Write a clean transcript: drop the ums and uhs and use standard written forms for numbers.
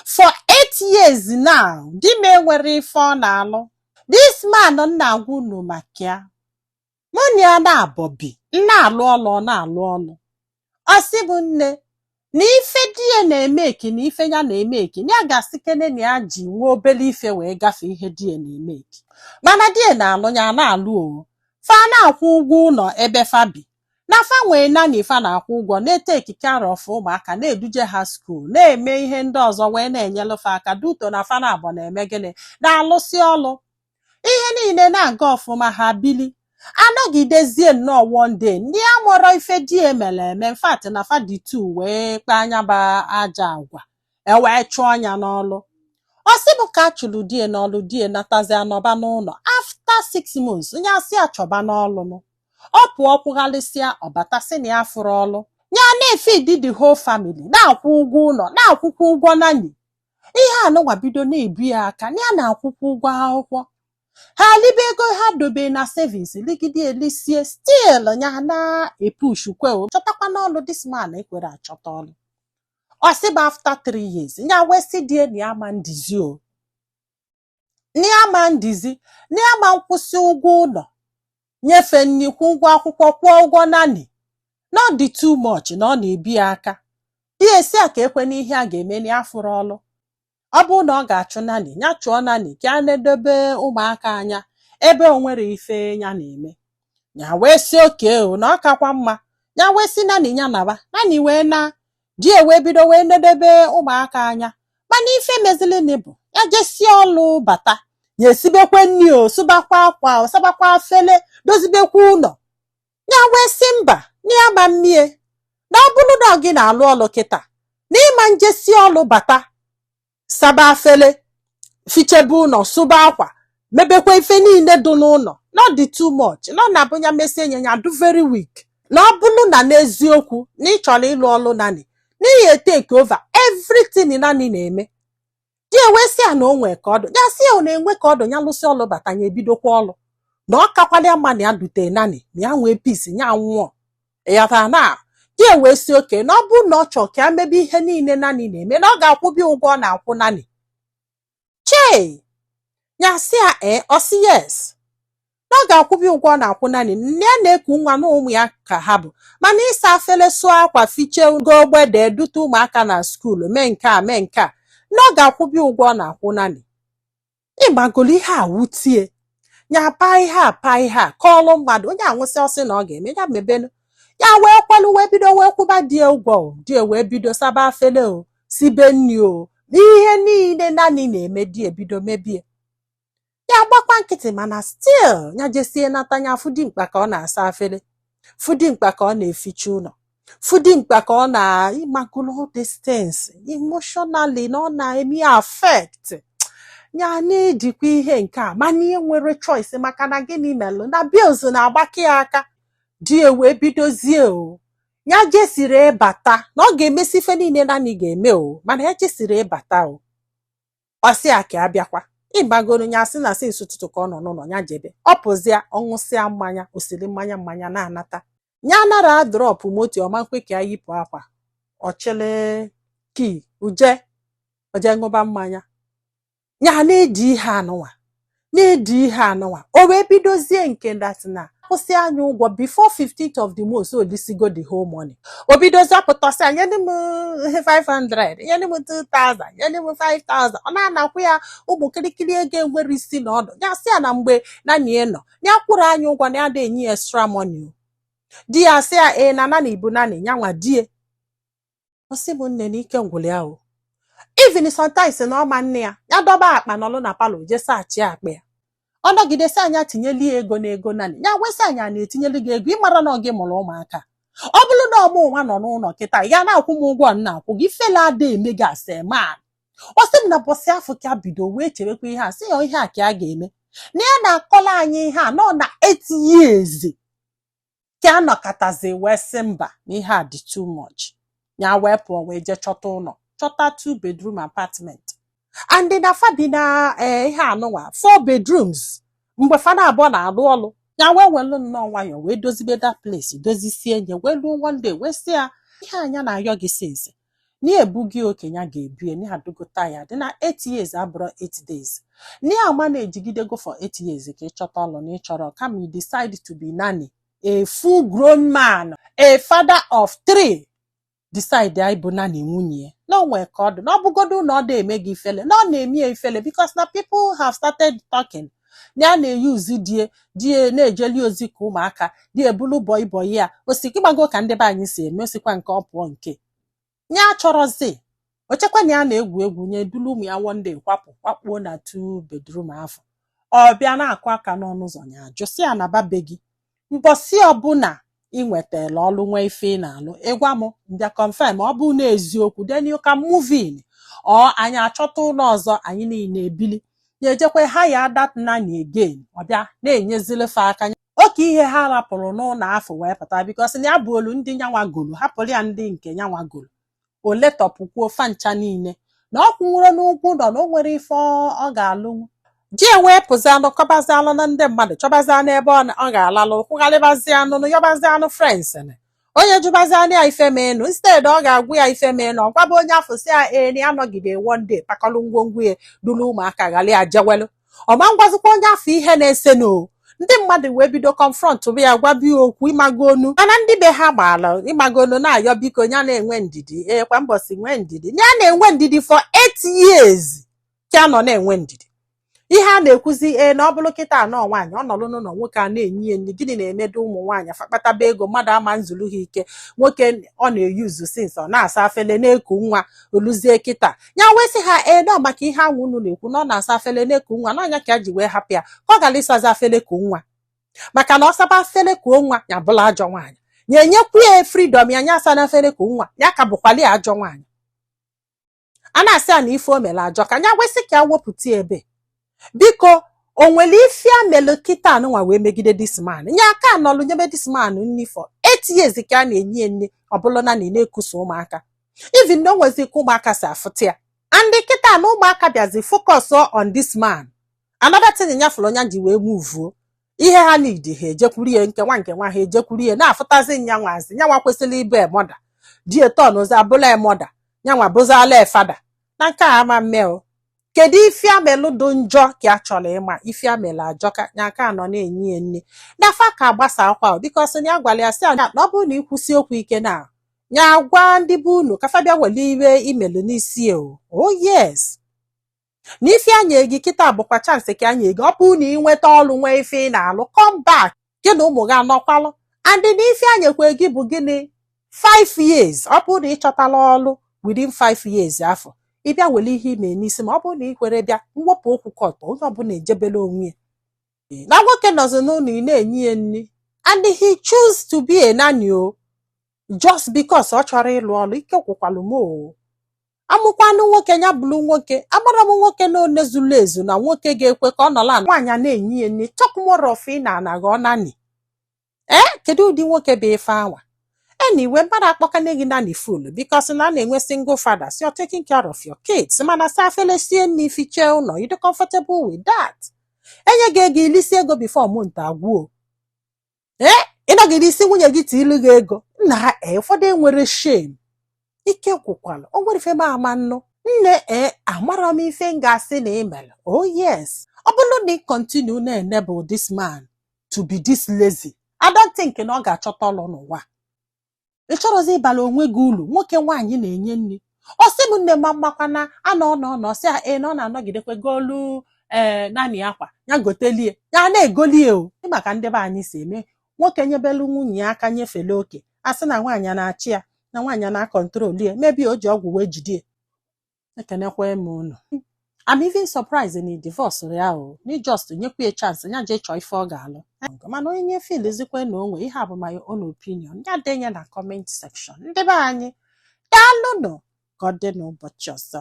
For 8 years now, di me nwere ife ọ na-alụ. This man na-agwa unu maka ya. Mụ na ya na-abọbi, na-alụ ọlụ, ọ na-alụ ọlụ. Ọ sị bụ nne, na ife di ya na-emeki na ife ya na-emeki, na ya ga-asị kene na ya ji nwa obele ife wee gafee ihe di ya na-emeki. Mana di ya na-alụ ya na-alụ o. Fa na-akwụ ụgwọ ụlọ ebe fa bi. Na fa nwee nani fa na-akwụ ụgwọ na-ete ekike arọfụ ụmụaka na-eduje ha skuul na-eme ihe ndị ọzọ wee na-enyelu fa aka duto na fa na-abọ na-eme gịnị na-alụsị ọlụ. Ihe niile na-aga ọfụma ha bili. Anọgidezie nnọọ one day ndị a mụrụ ife di emere eme mfat na fa dị tu wee kpaa anya ba aja agwa ewee chụọ anya n'ọlụ. Ọ sị bụ ka a chụrụ die n'ọlụ die natazi anọba n'ụlọ after 6 months onye asị achọba n'ọlụ ọ pụọ kwughalịsịa ọbatasị na ya fụrụ ọlụ ya na-efidi the whole family na-akwụ ụgwọ ụlọ na-akwụkwọ ụgwọ nani ihe anụnwa bido na-ebu ya aka na ya na-akwụkwọ ụgwọ akwụkwọ ha libe ego ha dobe na savings ligide elisie still ya na-epushu kwe chọtakwa n'ọlụ this man ekwere achọta ọlụ. Ọ sị bụ after 3 years ya wee sị die na ya ma ndizi o na ya ma ndizi na ya ma nkwụsị ụgwọ ụlọ nyefe nnukwu ụgwọ akwụkwọ kwụọ ụgwọ nani na ọ dị too much na ọ na-ebi ya aka ihe esi a ka ekwe n'ihe a ga-eme na ya fụrụ ọlụ. Ọ bụrụ na ọ ga-achụ nani ya chụọ nani ka a na-edobe ụmụaka anya ebe o nwere ife ya na-eme ya wee si oke o na ọ kakwa mma ya wee si nani ya naba nani wee na di wee bido wee nedebe ụmụaka anya mana ife mezilini bụ ya jesi ọlụ bata ya esibekwe nni o subakwa akwa o sabakwa afele dozibekwa ụlọ ya wee si mba na ya ma mmie na ọ bụrụ na gị na-alụ ọlụ kịta na ịma njesi ọlụ bata saba afele fichebe ụlọ suba akwa mebekwa ife niile dị n'ụlọ na ọ dị too much na ọ na-abụ ya mesie enye ya do very weak na ọ bụrụ na n'eziokwu na ị chọrọ ịlụ ọlụ nani n'ihi take over everything nani na-eme di ewesi ya na onwe ka ọdụ ya si ya na-enwe ka ọdụ ya lụsị ọlụ bata ya ebidokwa ọlụ na ọ kakwala mma na ya dute nani na ya nwee peace ya nwụọ ya na di ewesi oke na ọ bụ na ọ chọọ ka ya mebe ihe niile nani na-eme na ọ ga-akwụbi ụgwọ ọ na-akwụ nani chee ya si ya ọ sị yes na ọ ga-akwụbi ụgwọ ọ na-akwụ nani nne ya na-eku nwa na ụmụ ya ka ha bụ mana ịsa afele sụọ akwa fiche go ogbede dute ụmụaka na skuulu mee nke a mee nke a na ọ ga-akwụbi ụgwọ ọ na-akwụ nani ịgbagolo ihe a wutie ya pa ihe a kọọlụ mmadụ onye anwụsị ọsị na ọ ga-eme ya mebenu ya wee kwalụ wee bido wee kwụba die ụgwọ die wee bido saba afele o sibe nni o ihe niile nani na-eme die bido mebie ya gbakwa nkịtị mana still ya jesie nata ya fụdi mkpa ka ọ na-asa afele fụdi mkpa ka ọ na-eficha ụlọ fụdi mkpa ka ọ na-imagolo distance emotionally na ọ na-eme affect ya na-ejikwa ihe nke a mana ihe nwere choice maka na gịnị melụ na bills na-agbake ya aka di wee bidozie o ya jesiri ịbata na ọ ga-emesi ife niile nani ga-eme o mana ya jesiri ịbata o ọ sị ya ka abịakwa ịgbagoro ya sị na since ụtụtụ ka ọ nọ n'ụlọ ya jebe ọ pụzia ọṅụsịa mmanya osiri mmanya na-anata ya nara drọpụ moto ọmakwe ka ya yipụ akwa ọchịlị ki oje ṅụba mmanya ya na-edi ihe anụnwa o wee bidozie nke datina kwụsị anya ụgwọ before 15th of the month olisigo the whole money o bidozie apụtasị ya nyedị m 500 nyedị m 2000 nyedị m 5000 ọ na-anakwụ ya ụmụ kirikiri ego enwere isi na ọdụ ya sị ya na mgbe nani nọ ya kwụrụ anya ụgwọ na ya da enye extra money o di ya sị ya na nani ibu nani ya nwa die ọ sị m nne na ike ngwụli ahụ even sometimes na ọma nne ya dọba akpa n'ọlụ na palọ jesa achị akpa ya ọ nọgidesi anya tinyeli ego na ego nani ya wesị anya na-etinyeli gị ego ịmara na ọ gị mụrụ ụmụaka ọ bụrụ na ọmụ nwa nọ n'ụlọ kịta ya na-akwụ m ụgwọ nna akwụ gị fela ada eme gị ase man ọ sị m na bọsị afọ ka bido wee chewekwa ihe a sị ya ihe a ka a ga-eme na ya na-akọla anyị ihe a nọ na 8 years ka a nọkọtazi wee sị mba na ihe a dị too much ya wee pụọ wee jee chọta ụlọ chọta 2 bedroom apartment and na fabi na ihe anụnwa 4 bedrooms mgbe fana abụọ na-alụ ọlụ ya wee welu nnọọ nwayọ wee dozibe that place dozisie nye wee luo one day wee sị ya ihe anya na-ayọ gị since ni ebugi okenye ga-ebie ni adugota ya dị na 8 years abụrụ 8 days ni ama na-ejigide go for 8 years ka ịchọta ọlụ na ịchọrọ kama you decide to be nanny, a full grown man, a father of 3 decide ịbụ nanny nwunye no nwe ka ọ dị na ọbụgodu na ọ dị eme gị ifele na ọ na-eme ya ifele because na people have started talking na na-eyuzi die na-ejeli ozi ka ụmụaka dị ebulu bọị ya osikigbago ka ndị be anyị si eme osikwa nke ọ pụọ nke nya chọrọzi ochekwa na ya na-egwu egwu nye dulu ụmụ ya wonde kwakpuo na 2 bedroom afọ ọ bịa na-akụ aka n'ọnụ ụzọ nya jụsị ya na babe gị mbọsị ọbụla ị nwetara ọlụ nwe ife ị na-alụ ịgwa m mbịa confirm ọ bụ na eziokwu then you can move in ọ anyị achọta ụlọ ọzọ anyị niile ebili na-ejekwe ha ya that nanny again ọ bịa na-enyezilefe aka oke ihe ha rapụrụ n'ụlọ afọ wee pụta because na ya bụ olu ndị nyanwagolu hapụrụ ya ndị nke nyanwagolu o letọpụkwuo fancha niile na ọ kwụnwụrụ n'ugwu nọ na o nwere ife ọ ga-alụ ji wee pụzi anụ kọbazi anụ na ndị mmadụ chọbazi anụ ebe ọ ga-alalụ kwụgharịbazi anụ yọbazi anụ frens onye jụbazi anụ ya ife meenụ instead ọ ga-agwụ ya ife meenụ ọ gwaba onye afọ si ya eni anọgide one day pakọlụ ngwongwo ya duru ụmụaka ghara ya jewelu ọma ngwazikwa onye afọ ihe na-ese no ndị mmadụ wee bido confront bụ ya gwabi okwu ịmagonu mana ndị be ha gbara ịmagonu na-ayọ biko ya na-enwe ndidi kwa mbọsị nwee ndidi ya na-enwe ndidi for 8 years ka nọ na-enwe ndidi ihe a na-ekwuzi na ọ bụrụ kịta anọ nwaanyị ọ nọrọ n'ụlọ nwoke a na-enye nri gịnị na-emedo ụmụ nwaanyị fakpataba ego mmadụ ama nzulu ha ike nwoke ọ na-eyuzu since ọ na-asa afele na-eku nwa oluzie kịta ya wee sị ha nọ maka ihe anwụ unu na-ekwu na ọ na-asa afele na-eku nwa n'anya ka ya ji wee hapụ ya ka ọ gara ịsazi afele kuo nwa maka na ọ saba afele kuo nwa ya bụla ajọ nwaanyị ya enyekwu ya freedom ya nya asa na afele kuo nwa ya ka bụkwali ajọ nwaanyị a na-asị ya na ife o mere ajọ ka ya wee sị ka ya wepụta ebe biko o nwere ife amelu kịta anụnwa wee megide this man nye aka anọlụ nyebe this man nni for 8 years ka a na-enye nne ọbụla na na-ekusa ụmụaka even na o nwezi ka ụmụaka si afụta ya and kịta na ụmụaka bịazi focus on this man another thing ya fụrụ onye ji wee muvuo ihe ha need ha ejekwurie nke nwa ha ejekwurie na-afụtazi nyanwazi nyanwa kwesịrị ibe emoda di eton ozi abụla emoda nyanwa bụzala efada na nke a ama mmeo kedu ife amelu dị njọ ka a chọrọ ịma ife amelu ajọ ka nya aka nọ na-enye nne nafa ka gbasa akwa bikos na ya gwara ya si na ọ bụrụ na ịkwụsị okwu ike na ya gwa ndị bụ unu ka fabia wele iwe imelu n'isi oh yes na ife anya gị kịta bụkwa chance ka anya gị ọ bụ na ịnweta ọrụ nwe ife ị na-alụ come back gị na ụmụ gị anọkwalụ and na ife anya kwe gị bụ gịnị 5 years ọ bụrụ na ịchọtala ọrụ within 5 years afọ ịbịa wele ihe ime n'isi ma ọ bụrụ na ị kwere bịa mwepụ okwu kọtọ onye ọbụla ejebela onwe ya na nwoke nọzi n'ụlọ ị na-enye ya nri and he choose to be a nanny just because ọ chọrọ ịlụ ọrụ ike kwụkwalụ m amụkwanụ nwoke ya bụrụ nwoke agbara m nwoke na one zuru ezu na nwoke ga-ekwe ka ọ nọla nwaanyị na-enye ya nri chọkụmọrọfụ na anaghị ọ nanny kedu ụdị nwoke bụ ife anwa anyway mmadụ akpọkana gị nanny full because na na-enwe single father so you're taking care of your kids mana sa afele sie nri fiche ụlọ you dey comfortable with that enye gị ego ilisi ego before month agwụo ịnọgide isi nwunye gị tiilu gị ego nna ha ụfọdụ enwere shame ike gwụkwala o nwere ife ma ama nnụ nne amara m ife m ga-asị na imel oh yes ọ bụrụ na ị continue na-enable this man to be this lazy I don't think na ọ ga-achọta ọlụ n'ụwa ị chọrọzi ịbala onwe gị ulu nwoke nwaanyị na-enye nri ọ sị m nne ma mmakwana anọ sị a na ọ na-anọgidekwe golu naanị akwa ya gotelie ya na-egolie maka ndị be anyị si eme nwoke nyebelu nwunye ya aka nyefele oke a sị na nwaanyị na-achị ya na nwaanyị na-akọntrol ya mebi o ji ọgwụ wee jide ekenekwa m unu I'm even surprised na divorce ya ni just nyekwa ya chance nya je chọọ ife ọ ga-alụ mana onye nye feel ezikwe na onwe ihe abụ my own opinion ya denye na comment section ndị be anyị daalụnụ ka ọ dị n'ụbọchị ọzọ